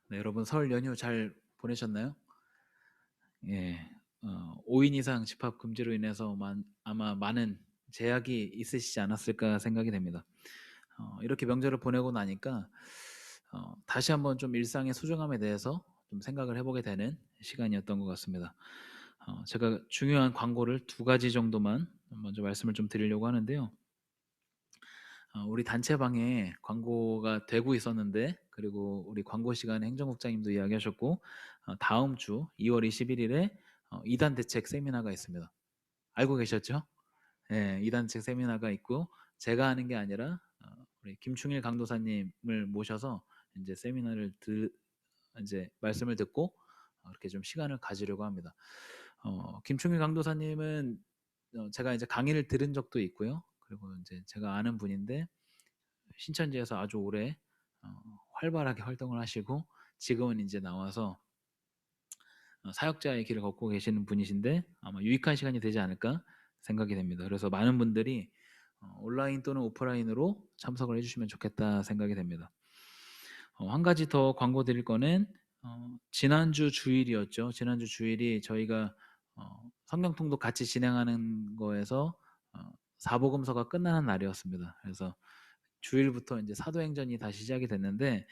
네, 여러분 설 연휴 잘 보내셨나요? 예. 5인 이상 집합 금지로 인해서 아마 많은 제약이 있으시지 않았을까 생각이 됩니다. 이렇게 명절을 보내고 나니까 다시 한번 좀 일상의 소중함에 대해서 좀 생각을 해 보게 되는 시간이었던 것 같습니다. 제가 중요한 광고를 두 가지 정도만 먼저 말씀을 좀 드리려고 하는데요. 우리 단체방에 광고가 되고 있었는데, 그리고 우리 광고 시간에 행정국장님도 이야기하셨고, 다음 주 2월 21일에 2단 대책 세미나가 있습니다. 알고 계셨죠? 예, 2단 대책 세미나가 있고, 제가 하는 게 아니라 우리 김충일 강도사님을 모셔서 이제 이제 말씀을 듣고 이렇게 좀 시간을 가지려고 합니다. 김충일 강도사님은 제가 이제 강의를 들은 적도 있고요. 그리고 이제 제가 아는 분인데, 신천지에서 아주 오래 어, 활발하게 활동을 하시고, 지금은 이제 나와서 사역자의 길을 걷고 계시는 분이신데, 아마 유익한 시간이 되지 않을까 생각이 됩니다. 그래서 많은 분들이 온라인 또는 오프라인으로 참석을 해주시면 좋겠다 생각이 됩니다. 한 가지 더 광고 드릴 거는, 지난주 주일이었죠. 지난주 주일이 저희가 성경통도 같이 진행하는 거에서 사복음서가 끝나는 날이었습니다. 그래서 주일부터 이제 사도행전이 다시 시작이 됐는데,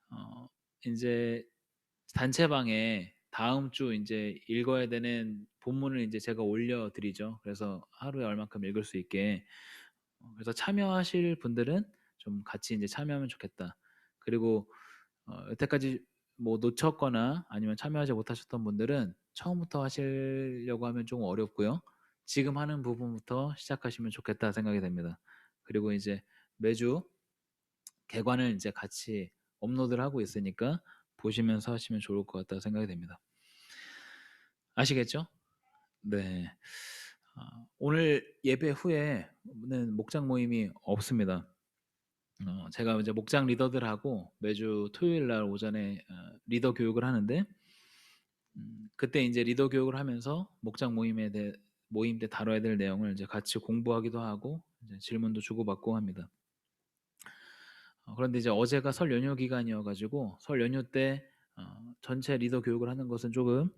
어, 이제 단체방에 다음 주 이제 읽어야 되는 본문을 이제 제가 올려드리죠. 그래서 하루에 얼만큼 읽을 수 있게. 그래서 참여하실 분들은 좀 같이 이제 참여하면 좋겠다. 그리고 여태까지 뭐 놓쳤거나 아니면 참여하지 못하셨던 분들은 처음부터 하시려고 하면 좀 어렵고요. 지금 하는 부분부터 시작하시면 좋겠다 생각이 됩니다. 그리고 이제 매주 개관을 이제 같이 업로드를 하고 있으니까 보시면서 하시면 좋을 것 같다 생각이 됩니다. 아시겠죠? 네. 오늘 예배 후에는 목장 모임이 없습니다. 제가 이제 목장 리더들하고 매주 토요일 날 오전에 리더 교육을 하는데, 그때 이제 리더 교육을 하면서 목장 모임 때 다뤄야 될 내용을 이제 같이 공부하기도 하고 이제 질문도 주고받고 합니다. 그런데 이제 어제가 설 연휴 기간이어 가지고 설 연휴 때 전체 리더 교육을 하는 것은 조금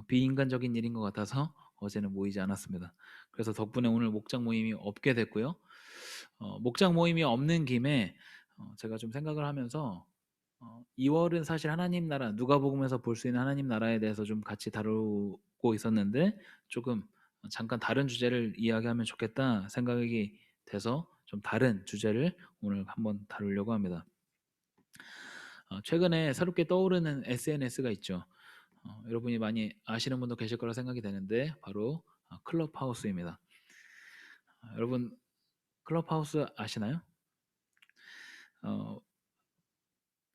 비인간적인 일인 것 같아서 어제는 모이지 않았습니다. 그래서 덕분에 오늘 목장 모임이 없게 됐고요. 목장 모임이 없는 김에 제가 좀 생각을 하면서 2월은 사실 하나님 나라, 누가복음에서 볼 수 있는 하나님 나라에 대해서 좀 같이 다루고 있었는데, 조금 잠깐 다른 주제를 이야기하면 좋겠다 생각이 돼서 좀 다른 주제를 오늘 한번 다루려고 합니다. 최근에 새롭게 떠오르는 SNS가 있죠. 여러분이 많이 아시는 분도 계실 거라 생각이 되는데, 바로 클럽하우스입니다. 여러분 클럽하우스 아시나요? 어,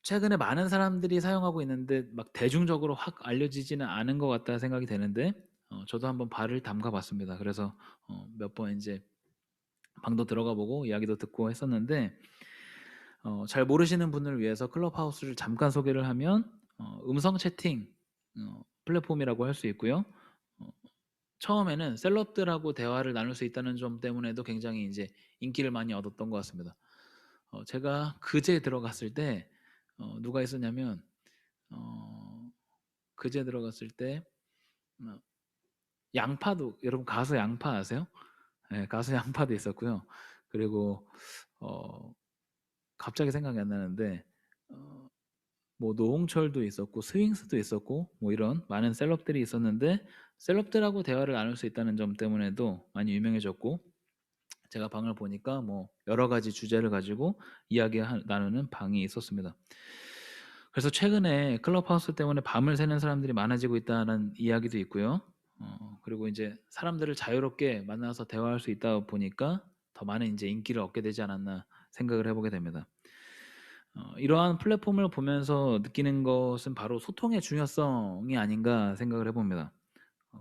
최근에 많은 사람들이 사용하고 있는데 막 대중적으로 확 알려지지는 않은 것 같다 생각이 되는데, 저도 한번 발을 담가 봤습니다. 그래서 몇 번 이제 방도 들어가 보고 이야기도 듣고 했었는데, 잘 모르시는 분을 위해서 클럽하우스를 잠깐 소개를 하면, 음성 채팅 플랫폼이라고 할 수 있고요. 어, 처음에는 셀럽들하고 대화를 나눌 수 있다는 점 때문에도 굉장히 이제 인기를 많이 얻었던 것 같습니다. 제가 그제 들어갔을 때 누가 있었냐면, 어, 그제 들어갔을 때 양파도, 여러분 가수 양파 아세요? 네, 가수 양파도 있었고요. 그리고 어, 갑자기 생각이 안 나는데, 어, 뭐 노홍철도 있었고 스윙스도 있었고 뭐 이런 많은 셀럽들이 있었는데, 셀럽들하고 대화를 나눌 수 있다는 점 때문에도 많이 유명해졌고, 제가 방을 보니까 뭐 여러 가지 주제를 가지고 나누는 방이 있었습니다. 그래서 최근에 클럽하우스 때문에 밤을 새는 사람들이 많아지고 있다는 이야기도 있고요. 그리고 이제 사람들을 자유롭게 만나서 대화할 수 있다 보니까 더 많은 이제 인기를 얻게 되지 않았나 생각을 해보게 됩니다. 이러한 플랫폼을 보면서 느끼는 것은 바로 소통의 중요성이 아닌가 생각을 해봅니다.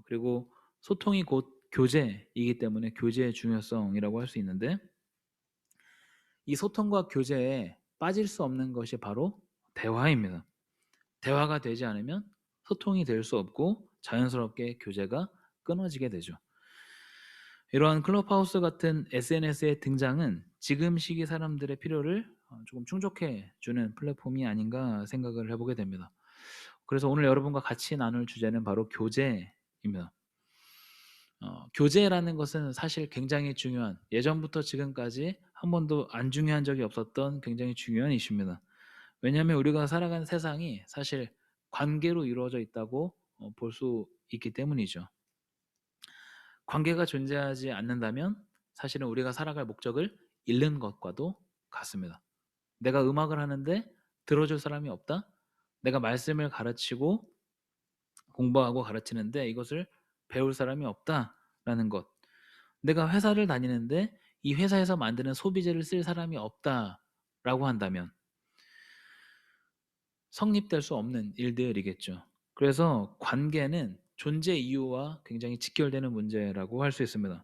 그리고 소통이 곧 교제이기 때문에 교제의 중요성이라고 할 수 있는데, 이 소통과 교제에 빠질 수 없는 것이 바로 대화입니다. 대화가 되지 않으면 소통이 될 수 없고 자연스럽게 교제가 끊어지게 되죠. 이러한 클럽하우스 같은 SNS의 등장은 지금 시기 사람들의 필요를 조금 충족해 주는 플랫폼이 아닌가 생각을 해보게 됩니다. 그래서 오늘 여러분과 같이 나눌 주제는 바로 교제입니다. 교제라는 것은 사실 굉장히 중요한, 예전부터 지금까지 한 번도 안 중요한 적이 없었던 굉장히 중요한 이슈입니다. 왜냐하면 우리가 살아가는 세상이 사실 관계로 이루어져 있다고 볼 수 있기 때문이죠. 관계가 존재하지 않는다면 사실은 우리가 살아갈 목적을 잃는 것과도 같습니다. 내가 음악을 하는데 들어줄 사람이 없다? 내가 말씀을 가르치고 공부하고 가르치는데 이것을 배울 사람이 없다라는 것. 내가 회사를 다니는데 이 회사에서 만드는 소비재를 쓸 사람이 없다라고 한다면 성립될 수 없는 일들이겠죠. 그래서 관계는 존재 이유와 굉장히 직결되는 문제라고 할 수 있습니다.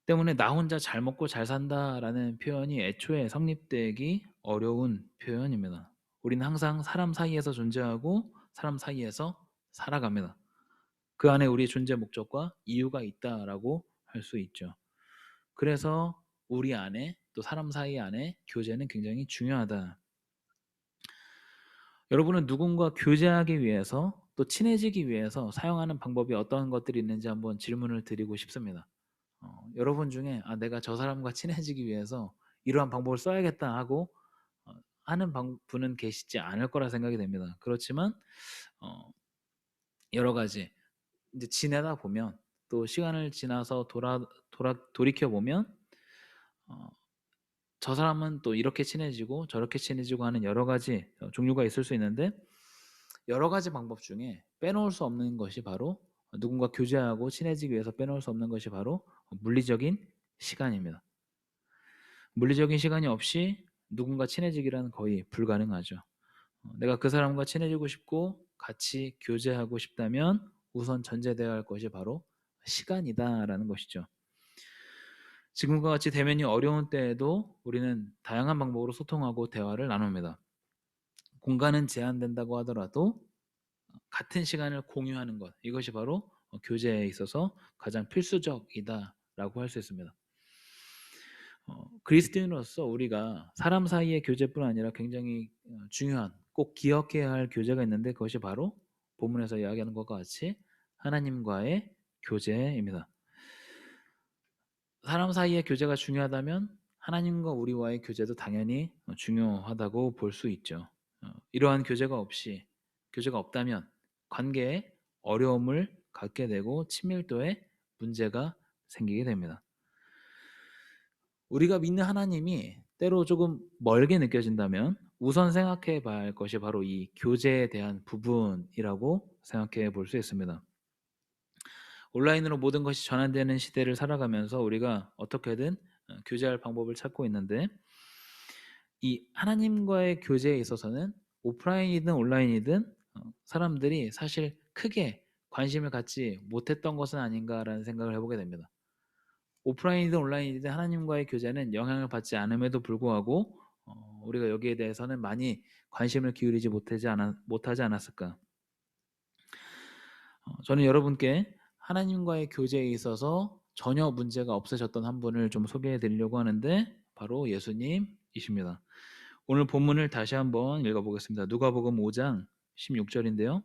때문에 나 혼자 잘 먹고 잘 산다라는 표현이 애초에 성립되기 어려운 표현입니다. 우리는 항상 사람 사이에서 존재하고 사람 사이에서 살아갑니다. 그 안에 우리의 존재 목적과 이유가 있다라고 할 수 있죠. 그래서 우리 안에 또 사람 사이 안에 교제는 굉장히 중요하다. 여러분은 누군가 교제하기 위해서 또 친해지기 위해서 사용하는 방법이 어떤 것들이 있는지 한번 질문을 드리고 싶습니다. 여러분 중에 내가 저 사람과 친해지기 위해서 이러한 방법을 써야겠다 하고 어, 하는 분은 계시지 않을 거라 생각이 됩니다. 그렇지만 어, 여러 가지 이제 지내다 보면 또 시간을 지나서 돌이켜 보면 어, 저 사람은 또 이렇게 친해지고 저렇게 친해지고 하는 여러 가지 종류가 있을 수 있는데 여러 가지 방법 중에 빼놓을 수 없는 것이 바로 누군가 교제하고 친해지기 위해서 빼놓을 수 없는 것이 바로 물리적인 시간입니다. 물리적인 시간이 없이 누군가 친해지기란 거의 불가능하죠. 내가 그 사람과 친해지고 싶고 같이 교제하고 싶다면 우선 전제되어야 할 것이 바로 시간이다라는 것이죠. 지금과 같이 대면이 어려운 때에도 우리는 다양한 방법으로 소통하고 대화를 나눕니다. 공간은 제한된다고 하더라도 같은 시간을 공유하는 것, 이것이 바로 교제에 있어서 가장 필수적이다라고 할 수 있습니다. 그리스도인으로서 우리가 사람 사이의 교제뿐 아니라 굉장히 중요한, 꼭 기억해야 할 교제가 있는데 그것이 바로 본문에서 이야기하는 것과 같이 하나님과의 교제입니다. 사람 사이의 교제가 중요하다면 하나님과 우리와의 교제도 당연히 중요하다고 볼 수 있죠. 이러한 교제가 없다면 관계에 어려움을 갖게 되고 친밀도에 문제가 생기게 됩니다. 우리가 믿는 하나님이 때로 조금 멀게 느껴진다면 우선 생각해 봐야 할 것이 바로 이 교제에 대한 부분이라고 생각해 볼 수 있습니다. 온라인으로 모든 것이 전환되는 시대를 살아가면서 우리가 어떻게든 교제할 방법을 찾고 있는데 이 하나님과의 교제에 있어서는 오프라인이든 온라인이든 사람들이 사실 크게 관심을 갖지 못했던 것은 아닌가라는 생각을 해보게 됩니다. 오프라인이든 온라인이든 하나님과의 교제는 영향을 받지 않음에도 불구하고 우리가 여기에 대해서는 많이 관심을 기울이지 못하지 않았을까. 저는 여러분께 하나님과의 교제에 있어서 전혀 문제가 없으셨던 한 분을 좀 소개해 드리려고 하는데 바로 예수님이십니다. 오늘 본문을 다시 한번 읽어보겠습니다. 누가복음 5장 16절인데요.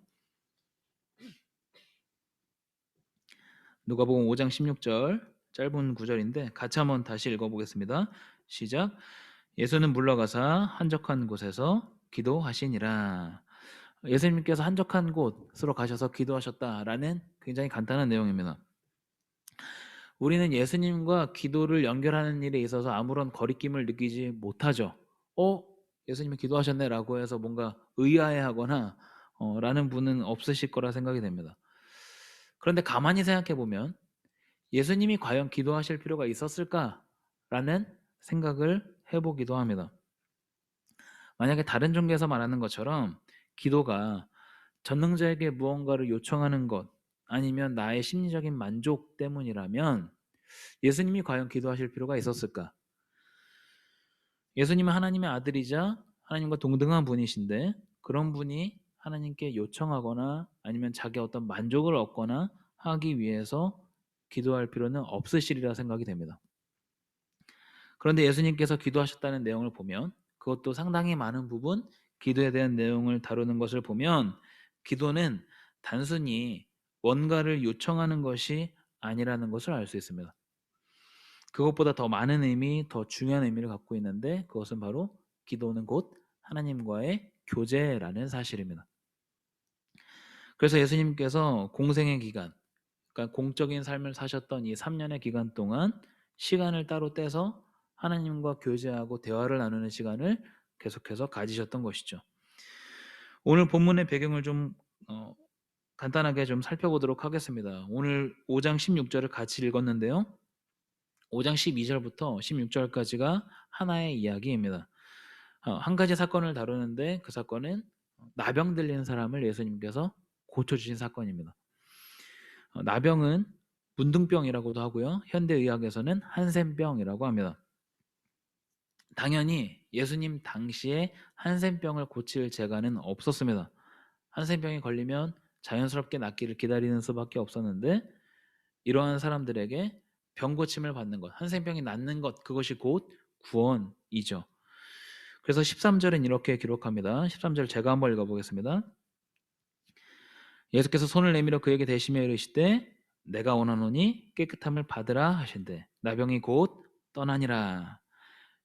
누가복음 5장 16절 짧은 구절인데 같이 한번 다시 읽어보겠습니다. 시작. 예수는 물러가사 한적한 곳에서 기도하시니라. 예수님께서 한적한 곳으로 가셔서 기도하셨다라는 굉장히 간단한 내용입니다. 우리는 예수님과 기도를 연결하는 일에 있어서 아무런 거리낌을 느끼지 못하죠. 예수님이 기도하셨네 라고 해서 뭔가 의아해하거나 라는 분은 없으실 거라 생각이 됩니다. 그런데 가만히 생각해 보면 예수님이 과연 기도하실 필요가 있었을까라는 생각을 해보기도 합니다. 만약에 다른 종교에서 말하는 것처럼 기도가 전능자에게 무언가를 요청하는 것 아니면 나의 심리적인 만족 때문이라면 예수님이 과연 기도하실 필요가 있었을까? 예수님은 하나님의 아들이자 하나님과 동등한 분이신데 그런 분이 하나님께 요청하거나 아니면 자기 어떤 만족을 얻거나 하기 위해서 기도할 필요는 없으시리라 생각이 됩니다. 그런데 예수님께서 기도하셨다는 내용을 보면 그것도 상당히 많은 부분 기도에 대한 내용을 다루는 것을 보면 기도는 단순히 뭔가를 요청하는 것이 아니라는 것을 알 수 있습니다. 그것보다 더 많은 의미, 더 중요한 의미를 갖고 있는데 그것은 바로 기도는 곧 하나님과의 교제라는 사실입니다. 그래서 예수님께서 공생의 기간, 그러니까 공적인 삶을 사셨던 이 3년의 기간 동안 시간을 따로 떼서 하나님과 교제하고 대화를 나누는 시간을 계속해서 가지셨던 것이죠. 오늘 본문의 배경을 좀 어, 간단하게 좀 살펴보도록 하겠습니다. 오늘 5장 16절을 같이 읽었는데요. 5장 12절부터 16절까지가 하나의 이야기입니다. 한 가지 사건을 다루는데 그 사건은 나병 들린 사람을 예수님께서 고쳐주신 사건입니다. 나병은 문둥병이라고도 하고요. 현대의학에서는 한센병이라고 합니다. 당연히 예수님 당시에 한센병을 고칠 재간은 없었습니다. 한센병이 걸리면 자연스럽게 낫기를 기다리는 수밖에 없었는데 이러한 사람들에게 병 고침을 받는 것, 한센병이 낫는 것, 그것이 곧 구원이죠. 그래서 13절은 이렇게 기록합니다. 13절 제가 한번 읽어보겠습니다. 예수께서 손을 내밀어 그에게 대시며 이르시되 내가 원하노니 깨끗함을 받으라 하신대 나병이 곧 떠나니라.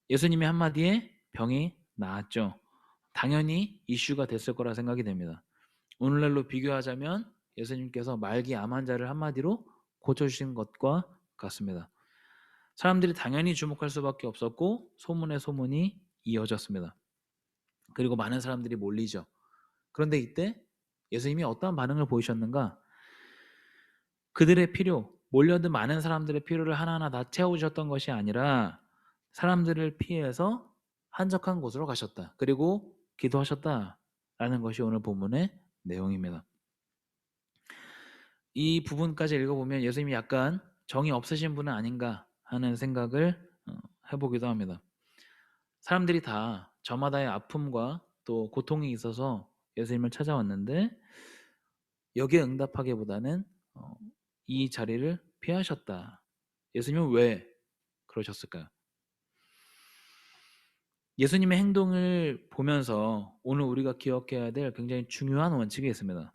예수님의 한마디에 병이 나았죠. 당연히 이슈가 됐을 거라 생각이 됩니다. 오늘날로 비교하자면 예수님께서 말기 암 환자를 한마디로 고쳐주신 것과 같습니다. 사람들이 당연히 주목할 수밖에 없었고 소문에 소문이 이어졌습니다. 그리고 많은 사람들이 몰리죠. 그런데 이때 예수님이 어떠한 반응을 보이셨는가? 그들의 필요, 몰려든 많은 사람들의 필요를 하나하나 다 채우셨던 것이 아니라 사람들을 피해서 한적한 곳으로 가셨다. 그리고 기도하셨다라는 것이 오늘 본문의 내용입니다. 이 부분까지 읽어보면 예수님이 약간 정이 없으신 분은 아닌가 하는 생각을 해보기도 합니다. 사람들이 다 저마다의 아픔과 또 고통이 있어서 예수님을 찾아왔는데 여기에 응답하기보다는 이 자리를 피하셨다. 예수님은 왜 그러셨을까요? 예수님의 행동을 보면서 오늘 우리가 기억해야 될 굉장히 중요한 원칙이 있습니다.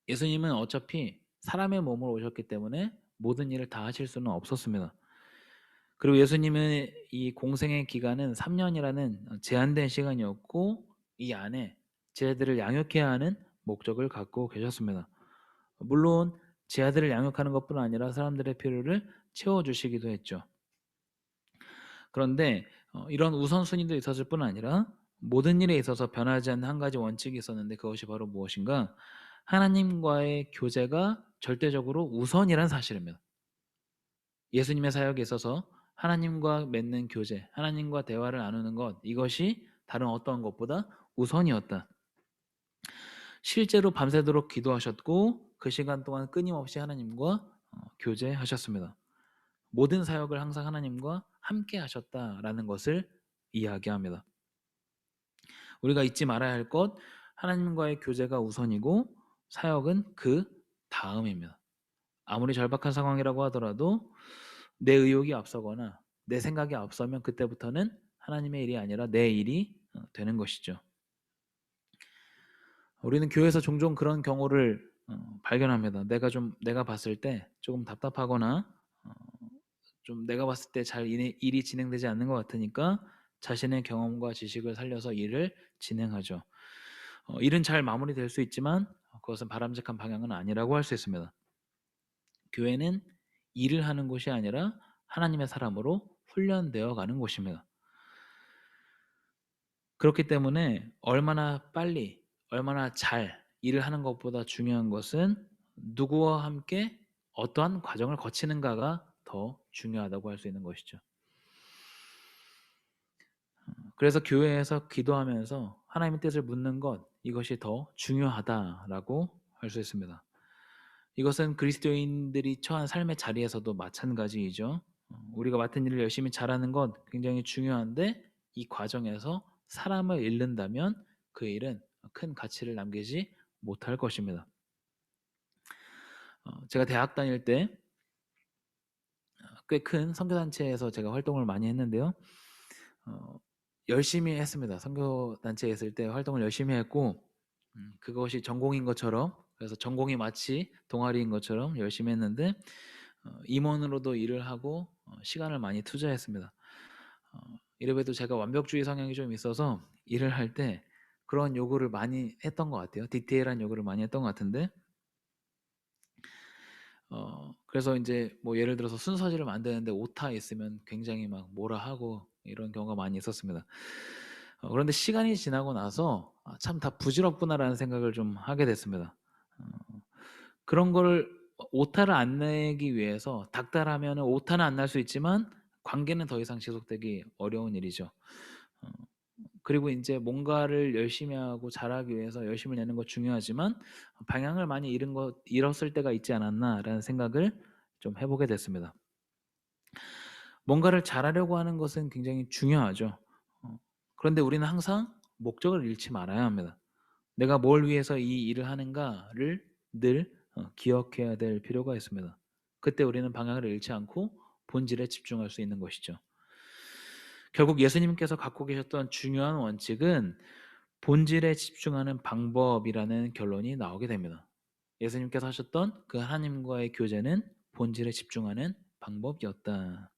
예수님은 어차피 사람의 몸으로 오셨기 때문에 모든 일을 다 하실 수는 없었습니다. 그리고 예수님은 이 공생의 기간은 3년이라는 제한된 시간이었고 이 안에 제 아들을 양육해야 하는 목적을 갖고 계셨습니다. 물론 제 아들을 양육하는 것뿐 아니라 사람들의 필요를 채워주시기도 했죠. 그런데 이런 우선순위도 있었을 뿐 아니라 모든 일에 있어서 변하지 않는 한 가지 원칙이 있었는데 그것이 바로 무엇인가? 하나님과의 교제가 절대적으로 우선이란 사실입니다. 예수님의 사역에 있어서 하나님과 맺는 교제, 하나님과 대화를 나누는 것, 이것이 다른 어떤 것보다 우선이었다. 실제로 밤새도록 기도하셨고 그 시간 동안 끊임없이 하나님과 교제하셨습니다. 모든 사역을 항상 하나님과 함께 하셨다라는 것을 이야기합니다. 우리가 잊지 말아야 할 것, 하나님과의 교제가 우선이고 사역은 그 다음입니다. 아무리 절박한 상황이라고 하더라도 내 의욕이 앞서거나 내 생각이 앞서면 그때부터는 하나님의 일이 아니라 내 일이 되는 것이죠. 우리는 교회에서 종종 그런 경우를 발견합니다. 내가 봤을 때 조금 답답하거나 어, 좀 내가 봤을 때 잘 일이 진행되지 않는 것 같으니까 자신의 경험과 지식을 살려서 일을 진행하죠. 일은 잘 마무리될 수 있지만 그것은 바람직한 방향은 아니라고 할 수 있습니다. 교회는 일을 하는 곳이 아니라 하나님의 사람으로 훈련되어 가는 곳입니다. 그렇기 때문에 얼마나 빨리, 얼마나 잘 일을 하는 것보다 중요한 것은 누구와 함께 어떠한 과정을 거치는가가 더 중요하다고 할 수 있는 것이죠. 그래서 교회에서 기도하면서 하나님의 뜻을 묻는 것, 이것이 더 중요하다라고 할 수 있습니다. 이것은 그리스도인들이 처한 삶의 자리에서도 마찬가지이죠. 우리가 맡은 일을 열심히 잘하는 것 굉장히 중요한데 이 과정에서 사람을 잃는다면 그 일은 큰 가치를 남기지 못할 것입니다. 제가 대학 다닐 때 꽤 큰 선교단체에서 제가 활동을 많이 했는데요. 어, 열심히 했습니다. 선교 단체에 있을 때 활동을 열심히 했고 그것이 전공인 것처럼, 그래서 전공이 마치 동아리인 것처럼 열심히 했는데 임원으로도 일을 하고 시간을 많이 투자했습니다. 이래봬도 제가 완벽주의 성향이 좀 있어서 일을 할 때 그런 요구를 많이 했던 것 같아요. 디테일한 요구를 많이 했던 것 같은데 그래서 이제 뭐 예를 들어서 순서지를 만드는데 오타 있으면 굉장히 막 뭐라 하고 이런 경우가 많이 있었습니다. 그런데 시간이 지나고 나서 '아 참 다 부질없구나.'라는 생각을 좀 하게 됐습니다. 어 그런 거를 오타를 안 내기 위해서 닥달하면은 오타는 안 날 수 있지만 관계는 더 이상 지속되기 어려운 일이죠. 어 그리고 인제 뭔가를 열심히 하고 잘하기 위해서 열심을 내는 거 중요하지만 '방향을 많이 잃었을 때가 있지 않았나.'라는 생각을 좀 해 보게 됐습니다. 뭔가를 잘하려고 하는 것은 굉장히 중요하죠. 어 그런데 우리는 항상 목적을 잃지 말아야 합니다. 내가 뭘 위해서 이 일을 하는가를 늘 기억해야 될 필요가 있습니다. 그때 우리는 방향을 잃지 않고 본질에 집중할 수 있는 것이죠. 결국 예수님께서 갖고 계셨던 중요한 원칙은 본질에 집중하는 방법이라는 결론이 나오게 됩니다. 예수님께서 하셨던 그 하나님과의 교제는 본질에 집중하는 방법이었다.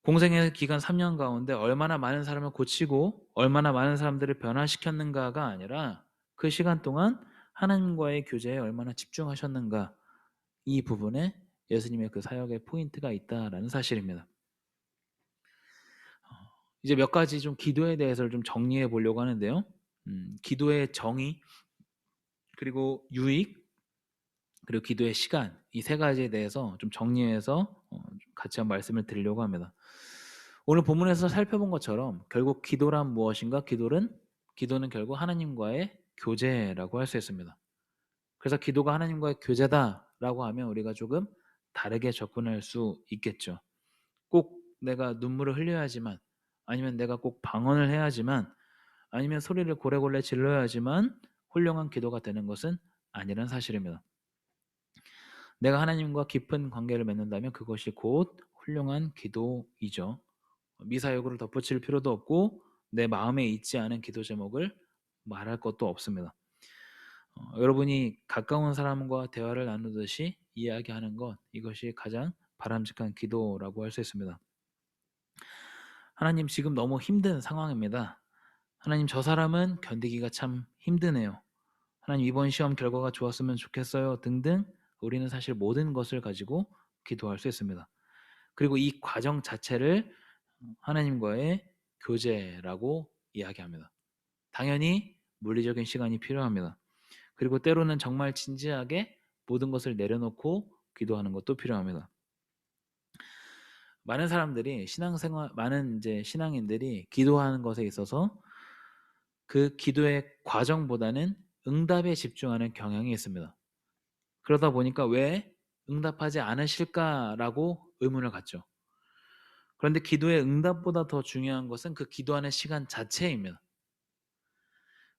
공생의 기간 3년 가운데 얼마나 많은 사람을 고치고 얼마나 많은 사람들을 변화시켰는가가 아니라 그 시간 동안 하나님과의 교제에 얼마나 집중하셨는가, 이 부분에 예수님의 그 사역의 포인트가 있다라는 사실입니다. 이제 몇 가지 좀 기도에 대해서를 좀 정리해 보려고 하는데요. 기도의 정의, 그리고 유익, 그리고 기도의 시간, 이 세 가지에 대해서 좀 정리해서 좀 같이 한번 말씀을 드리려고 합니다. 오늘 본문에서 살펴본 것처럼 결국 기도란 무엇인가? 기도는 결국 하나님과의 교제라고 할 수 있습니다. 그래서 기도가 하나님과의 교제다라고 하면 우리가 조금 다르게 접근할 수 있겠죠. 꼭 내가 눈물을 흘려야지만, 아니면 내가 꼭 방언을 해야지만, 아니면 소리를 고래고래 질러야지만 훌륭한 기도가 되는 것은 아니란 사실입니다. 내가 하나님과 깊은 관계를 맺는다면 그것이 곧 훌륭한 기도이죠. 미사 여구를 덧붙일 필요도 없고 내 마음에 있지 않은 기도 제목을 말할 것도 없습니다. 여러분이 가까운 사람과 대화를 나누듯이 이야기하는 것, 이것이 가장 바람직한 기도라고 할 수 있습니다. 하나님, 지금 너무 힘든 상황입니다. 하나님, 저 사람은 견디기가 참 힘드네요. 하나님, 이번 시험 결과가 좋았으면 좋겠어요. 등등, 우리는 사실 모든 것을 가지고 기도할 수 있습니다. 그리고 이 과정 자체를 하나님과의 교제라고 이야기합니다. 당연히 물리적인 시간이 필요합니다. 그리고 때로는 정말 진지하게 모든 것을 내려놓고 기도하는 것도 필요합니다. 많은 이제 신앙인들이 기도하는 것에 있어서 그 기도의 과정보다는 응답에 집중하는 경향이 있습니다. 그러다 보니까 왜 응답하지 않으실까라고 의문을 갖죠. 그런데 기도의 응답보다 더 중요한 것은 그 기도하는 시간 자체입니다.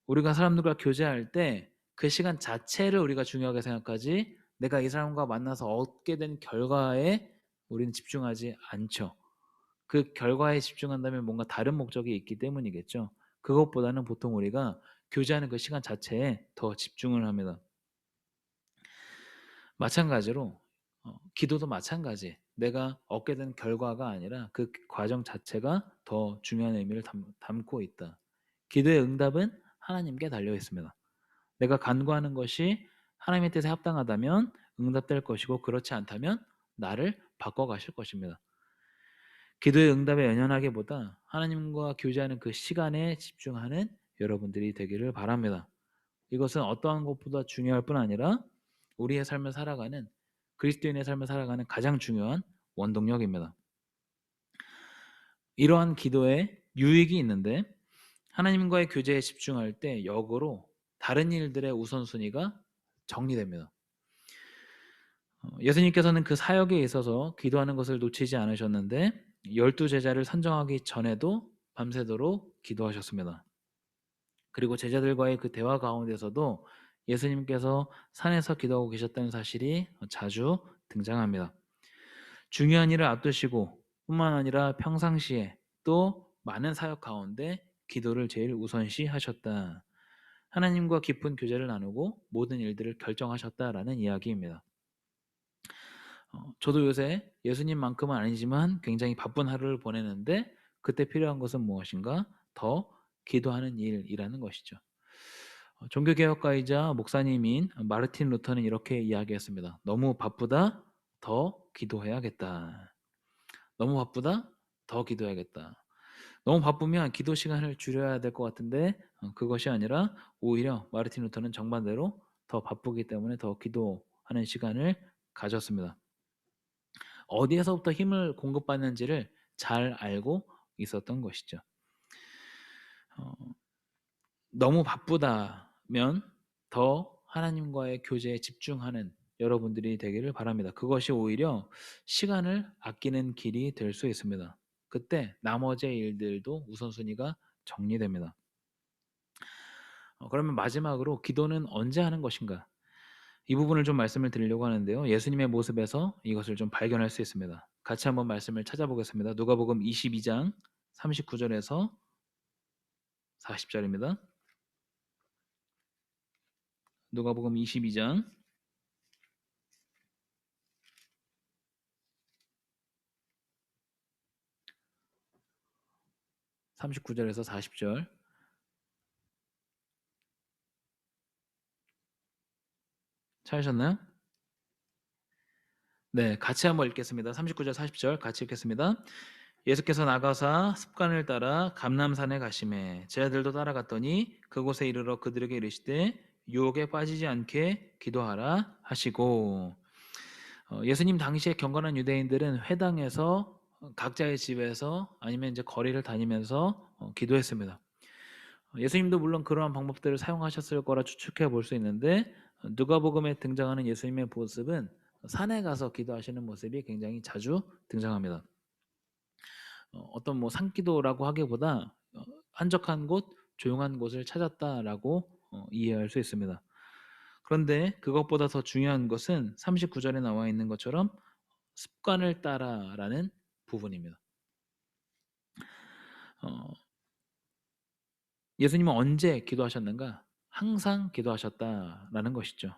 우리가 사람들과 교제할 때 그 시간 자체를 우리가 중요하게 생각하지, 내가 이 사람과 만나서 얻게 된 결과에 우리는 집중하지 않죠. 그 결과에 집중한다면 뭔가 다른 목적이 있기 때문이겠죠. 그것보다는 보통 우리가 교제하는 그 시간 자체에 더 집중을 합니다. 마찬가지로 기도도 마찬가지. 내가 얻게 된 결과가 아니라 그 과정 자체가 더 중요한 의미를 담고 있다. 기도의 응답은 하나님께 달려 있습니다. 내가 간구하는 것이 하나님의 뜻에 합당하다면 응답될 것이고, 그렇지 않다면 나를 바꿔 가실 것입니다. 기도의 응답에 연연하기보다 하나님과 교제하는 그 시간에 집중하는 여러분들이 되기를 바랍니다. 이것은 어떠한 것보다 중요할 뿐 아니라 우리의 삶을 살아가는, 그리스도인의 삶을 살아가는 가장 중요한 원동력입니다. 이러한 기도에 유익이 있는데, 하나님과의 교제에 집중할 때 역으로 다른 일들의 우선순위가 정리됩니다. 예수님께서는 그 사역에 있어서 기도하는 것을 놓치지 않으셨는데 12제자를 선정하기 전에도 밤새도록 기도하셨습니다. 그리고 제자들과의 그 대화 가운데서도 예수님께서 산에서 기도하고 계셨다는 사실이 자주 등장합니다. 중요한 일을 앞두시고 뿐만 아니라 평상시에 또 많은 사역 가운데 기도를 제일 우선시하셨다. 하나님과 깊은 교제를 나누고 모든 일들을 결정하셨다라는 이야기입니다. 저도 요새 예수님만큼은 아니지만 굉장히 바쁜 하루를 보내는데 그때 필요한 것은 무엇인가? 더 기도하는 일이라는 것이죠. 종교개혁가이자 목사님인 마르틴 루터는 이렇게 이야기했습니다. 너무 바쁘다, 더 기도해야겠다. 너무 바쁘다, 더 기도해야겠다. 너무 바쁘면 기도 시간을 줄여야 될 것 같은데 그것이 아니라 오히려 마르틴 루터는 정반대로 더 바쁘기 때문에 더 기도하는 시간을 가졌습니다. 어디에서부터 힘을 공급받는지를 잘 알고 있었던 것이죠. 어, 너무 바쁘다면 더 하나님과의 교제에 집중하는 여러분들이 되기를 바랍니다. 그것이 오히려 시간을 아끼는 길이 될 수 있습니다. 그때 나머지 일들도 우선순위가 정리됩니다. 그러면 마지막으로 기도는 언제 하는 것인가? 이 부분을 좀 말씀을 드리려고 하는데요. 예수님의 모습에서 이것을 좀 발견할 수 있습니다. 같이 한번 말씀을 찾아보겠습니다. 누가복음 22장 39절에서 40절입니다. 누가복음 22장 39절에서 40절. 찾으셨나요? 네, 같이 한번 읽겠습니다. 39절 40절 같이 읽겠습니다. 예수께서 나가사 습관을 따라 감람산에 가시매 제자들도 따라갔더니 그곳에 이르러 그들에게 이르시되 유혹에 빠지지 않게 기도하라 하시고 예수님 당시에 경건한 유대인들은 회당에서 각자의 집에서 아니면 이제 거리를 다니면서 기도했습니다. 예수님도 물론 그러한 방법들을 사용하셨을 거라 추측해 볼 수 있는데 누가복음에 등장하는 예수님의 모습은 산에 가서 기도하시는 모습이 굉장히 자주 등장합니다. 어떤 뭐 산기도라고 하기보다 한적한 곳, 조용한 곳을 찾았다라고 이해할 수 있습니다. 그런데 그것보다 더 중요한 것은 39절에 나와 있는 것처럼 습관을 따라라는 부분입니다. 어, 예수님은 언제 기도하셨는가? 항상 기도하셨다라는 것이죠.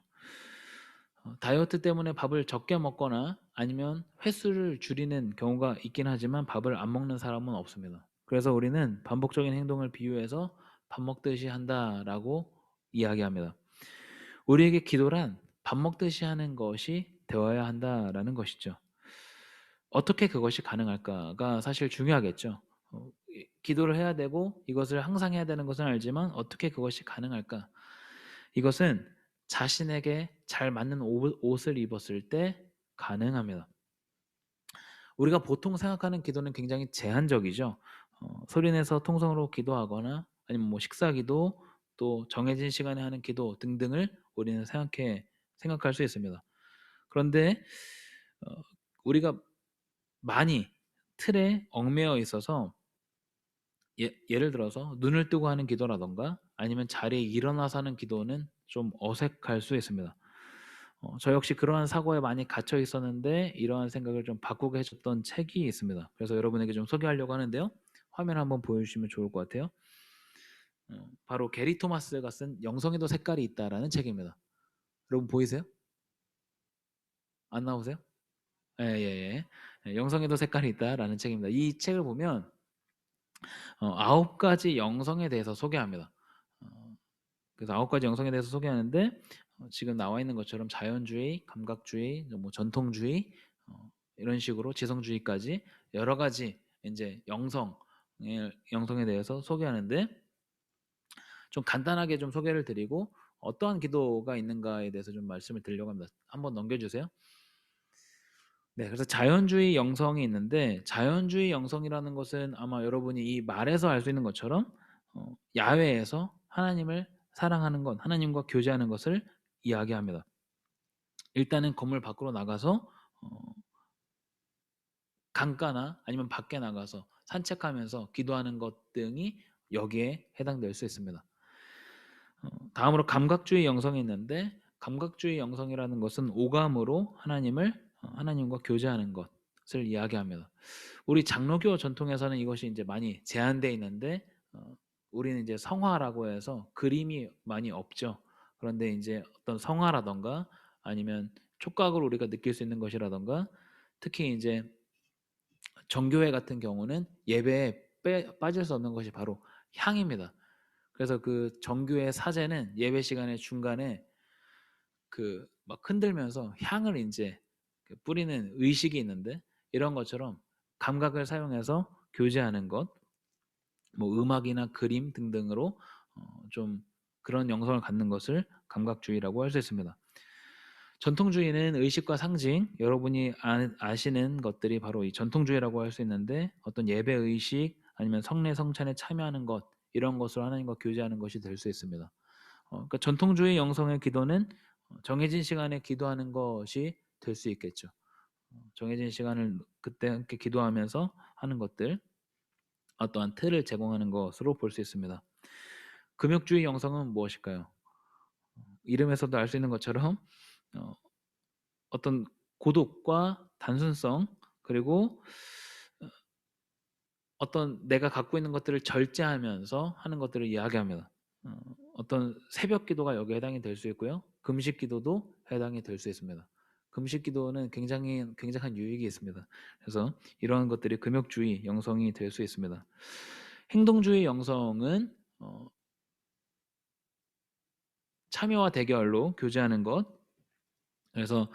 다이어트 때문에 밥을 적게 먹거나 아니면 횟수를 줄이는 경우가 있긴 하지만 밥을 안 먹는 사람은 없습니다. 그래서 우리는 반복적인 행동을 비유해서 밥 먹듯이 한다라고 이야기합니다. 우리에게 기도란 밥 먹듯이 하는 것이 되어야 한다라는 것이죠. 어떻게 그것이 가능할까가 사실 중요하겠죠. 기도를 해야 되고 이것을 항상 해야 되는 것은 알지만 어떻게 그것이 가능할까? 이것은 자신에게 잘 맞는 옷을 입었을 때 가능합니다. 우리가 보통 생각하는 기도는 굉장히 제한적이죠. 소리내서 통성으로 기도하거나 아니면 뭐 식사기도 또 정해진 시간에 하는 기도 등등을 우리는 생각할 수 있습니다. 그런데 어, 우리가 많이 틀에 얽매여 있어서 예를 들어서 눈을 뜨고 하는 기도라던가 아니면 자리에 일어나서 하는 기도는 좀 어색할 수 있습니다. 저 역시 그러한 사고에 많이 갇혀 있었는데 이러한 생각을 좀 바꾸게 해줬던 책이 있습니다. 그래서 여러분에게 좀 소개하려고 하는데요. 화면 한번 보여주시면 좋을 것 같아요. 바로 게리 토마스가 쓴 영성에도 색깔이 있다라는 책입니다. 여러분 보이세요? 안 나오세요? 예, 예, 예. 영성에도 색깔이 있다라는 책입니다. 이 책을 보면 9가지 영성에 대해서 소개합니다. 어, 그래서 9가지 영성에 대해서 소개하는데 지금 나와 있는 것처럼 자연주의, 감각주의, 뭐 전통주의 이런 식으로 지성주의까지 여러 가지 이제 영성에 대해서 소개하는데 좀 간단하게 좀 소개를 드리고 어떠한 기도가 있는가에 대해서 좀 말씀을 드리려고 합니다. 한번 넘겨주세요. 네, 그래서 자연주의 영성이 있는데 자연주의 영성이라는 것은 아마 여러분이 이 말에서 알 수 있는 것처럼 야외에서 하나님을 사랑하는 것, 하나님과 교제하는 것을 이야기합니다. 일단은 건물 밖으로 나가서 강가나 아니면 밖에 나가서 산책하면서 기도하는 것 등이 여기에 해당될 수 있습니다. 다음으로 감각주의 영성이 있는데 감각주의 영성이라는 것은 오감으로 하나님과 교제하는 것, 것을 이야기합니다. 우리 장로교 전통에서는 이것이 이제 많이 제한되어 있는데 우리는 이제 성화라고 해서 그림이 많이 없죠. 그런데 이제 어떤 성화라든가 아니면 촉각으로 우리가 느낄 수 있는 것이라든가 특히 이제 정교회 같은 경우는 예배에 빠질 수 없는 것이 바로 향입니다. 그래서 그 정교회 사제는 예배 시간의 중간에 그 막 흔들면서 향을 인제 그 뿌리는 의식이 있는데 이런 것처럼 감각을 사용해서 교제하는 것, 뭐 음악이나 그림 등등으로 좀 그런 영성을 갖는 것을 감각주의라고 할 수 있습니다. 전통주의는 의식과 상징, 여러분이 아시는 것들이 바로 이 전통주의라고 할 수 있는데 어떤 예배 의식 아니면 성례 성찬에 참여하는 것 이런 것으로 하나님과 교제하는 것이 될 수 있습니다. 그러니까 전통주의 영성의 기도는 정해진 시간에 기도하는 것이 될 수 있겠죠. 정해진 시간을 그때 함께 기도하면서 하는 것들 어떠한 틀을 제공하는 것으로 볼 수 있습니다. 금욕주의 영성은 무엇일까요? 이름에서도 알 수 있는 것처럼 어 어떤 고독과 단순성 그리고 어떤 내가 갖고 있는 것들을 절제하면서 하는 것들을 이야기합니다. 어떤 새벽 기도가 여기에 해당이 될 수 있고요. 금식 기도도 해당이 될 수 있습니다. 금식 기도는 굉장한 유익이 있습니다. 그래서 이러한 것들이 금욕주의 영성이 될 수 있습니다. 행동주의 영성은 참여와 대결로 교제하는 것. 그래서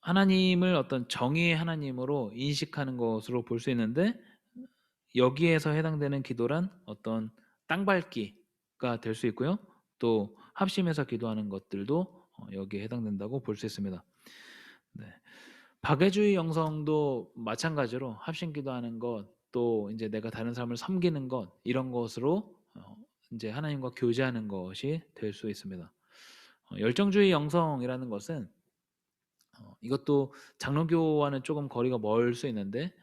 하나님을 어떤 정의의 하나님으로 인식하는 것으로 볼 수 있는데 여기에서 해당되는 기도란 어떤 땅밟기가 될 수 있고요. 또 합심해서 기도하는 것들도 여기에 해당된다고 볼 수 있습니다. 네. 박애주의 영성도 마찬가지로 합심 기도하는 것, 또 이제 내가 다른 사람을 섬기는 것 이런 것으로 이제 하나님과 교제하는 것이 될 수 있습니다. 열정주의 영성이라는 것은 이것도 장로교와는 조금 거리가 멀 수 있는데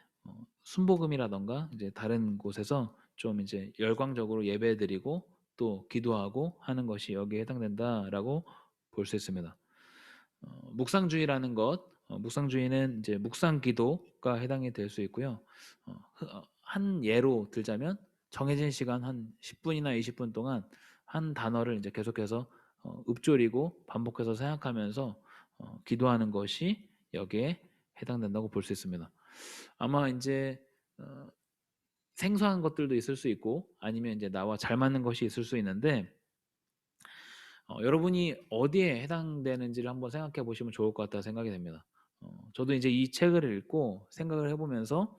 순복음이라든가 이제 다른 곳에서 좀 이제 열광적으로 예배드리고 또 기도하고 하는 것이 여기에 해당된다라고 볼 수 있습니다. 묵상주의라는 것, 묵상주의는 이제 묵상 기도가 해당이 될 수 있고요. 한 예로 들자면 정해진 시간 한 10분이나 20분 동안 한 단어를 이제 계속해서 읊조리고 반복해서 생각하면서 기도하는 것이 여기에 해당된다고 볼 수 있습니다. 아마 인제 어 생소한 것들도 있을 수 있고 아니면 인제 나와 잘 맞는 것이 있을 수 있는데 여러분이 어디에 해당되는지를 한번 생각해 보시면 좋을 것 같다는 생각이 됩니다. 저도 인제 이 책을 읽고 생각을 해 보면서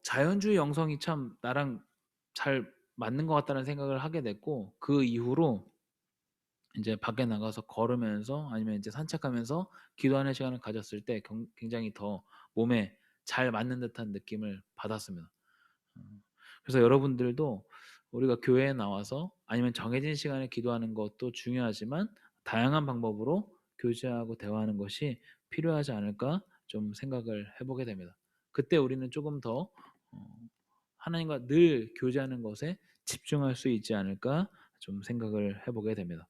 '자연주의 영성이 참 나랑 잘 맞는 것 같다.'는 생각을 하게 됐고 그 이후로 인제 밖에 나가서 걸으면서 아니면 인제 산책하면서 기도하는 시간을 가졌을 때 굉장히 더 몸에 잘 맞는 듯한 느낌을 받았습니다. 그래서 여러분들도 우리가 교회에 나와서 아니면 정해진 시간에 기도하는 것도 중요하지만 다양한 방법으로 교제하고 대화하는 것이 필요하지 않을까 좀 생각을 해 보게 됩니다. 그때 우리는 조금 더 하나님과 늘 교제하는 것에 집중할 수 있지 않을까 좀 생각을 해 보게 됩니다.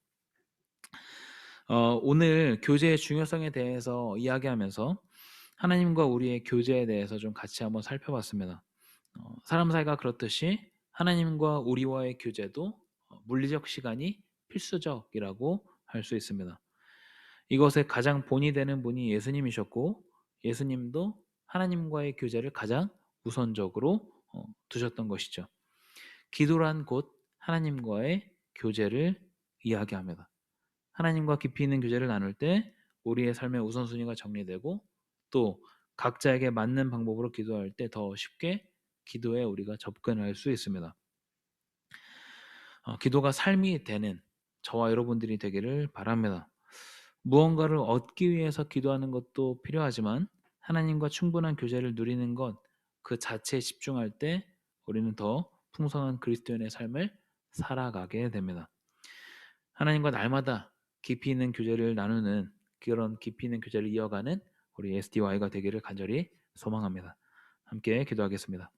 오늘 교제의 중요성에 대해서 이야기하면서 하나님과 우리의 교제에 대해서 좀 같이 한번 살펴봤습니다. 사람 사이가 그렇듯이 하나님과 우리와의 교제도 물리적 시간이 필수적이라고 할 수 있습니다. 이것의 가장 본이 되는 분이 예수님이셨고 예수님도 하나님과의 교제를 가장 우선적으로 두셨던 것이죠. 기도란 곧 하나님과의 교제를 이야기합니다. 하나님과 깊이 있는 교제를 나눌 때 우리의 삶의 우선순위가 정리되고 또 각자에게 맞는 방법으로 기도할 때 더 쉽게 기도에 우리가 접근할 수 있습니다. 기도가 삶이 되는 저와 여러분들이 되기를 바랍니다. 무언가를 얻기 위해서 기도하는 것도 필요하지만 하나님과 충분한 교제를 누리는 것 그 자체에 집중할 때 우리는 더 풍성한 그리스도인의 삶을 살아가게 됩니다. 하나님과 날마다 깊이 있는 교제를 나누는 그런 깊이 있는 교제를 이어가는 우리 SDY가 되기를 간절히 소망합니다. 함께 기도하겠습니다.